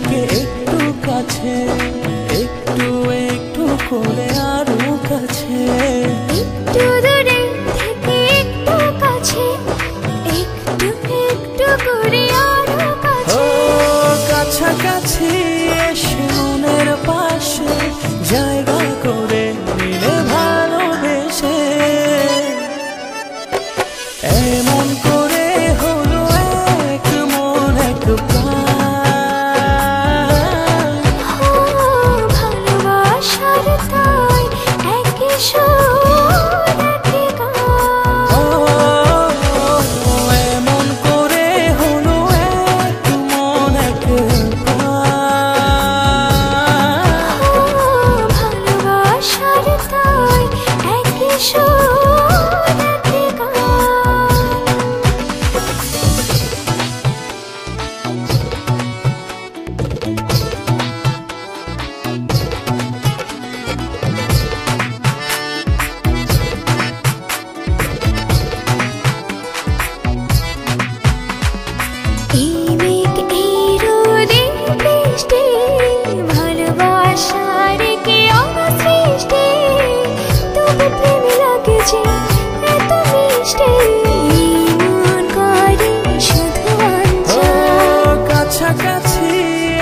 থেকে একটু কাছে, একটু একটু করে আরো কাছে, একটু দূরে থেকে একটু কাছে, একটু একটু করে আরো কাছে। ও কাছাকাছি এসে মনের পাশে জায়গা করে নিলে ভালোবেসে, এমন করে হলো এক মন এক প্রাণ। ভালোবাসার তাই একই সুর একই গান। এমন করে হলো এক মন এক প্রাণ। ভালোবাসার তাই একই সুর একই গান। এই মেঘ এই রোদে বৃষ্টি, ভালোবাসার কি অবসৃষ্টি, তবু প্রেমে লাগে যে এত মিষ্টি, মন করে শুধু অঞ্চল। কাছাকাছি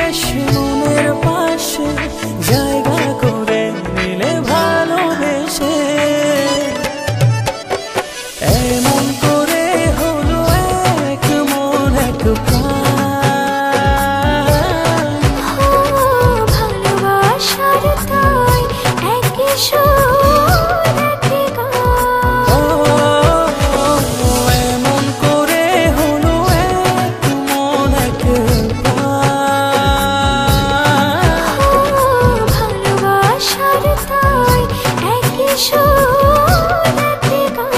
এসে মনের পাশে জায়গা করে নিলে ভালোবেসে, এমন করে হলো এক মন এক প্রাণ। ভালোবাসার তাই একই সুর একই গান। এমন করে হলো এক মন এক প্রাণ। ভালোবাসার তাই একই সুর একই গান।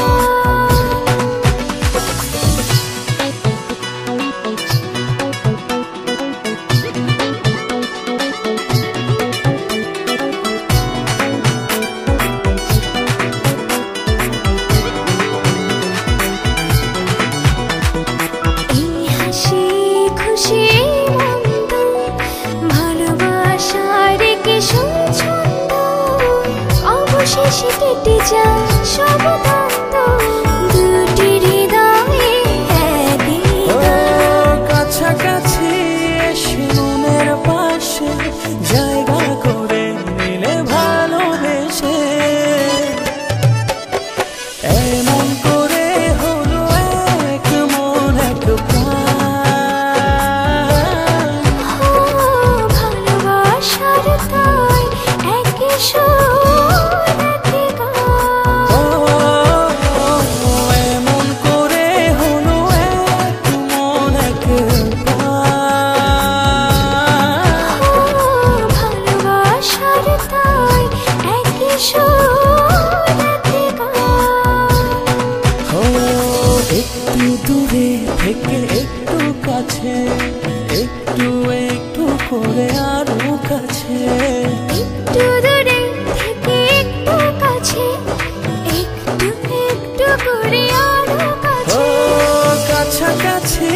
এই হাসি খুশি মন্দ, ভালোবাসার কি ছন্দ, অবশেষে কেটে যায় সব দ্বন্দ্ব, দুটি হৃদয়ে একই গান। কাছাকাছি এসে মনের পাশে জায়গা করে নিলে ভালোবেসে, এমন করে হলো এক মন এক প্রাণ। ভালোবাসার তাই একই সুর একই গান। এমন করে হলো এক মন এক প্রাণ। ভালোবাসার তাই একই সুর একই গান। একটু দূরে থেকে একটু কাছে, একটু একটু করে আরো কাছে, একটু দূরে থেকে একটু কাছে, একটু একটু করে আরো কাছে। কাছাকাছি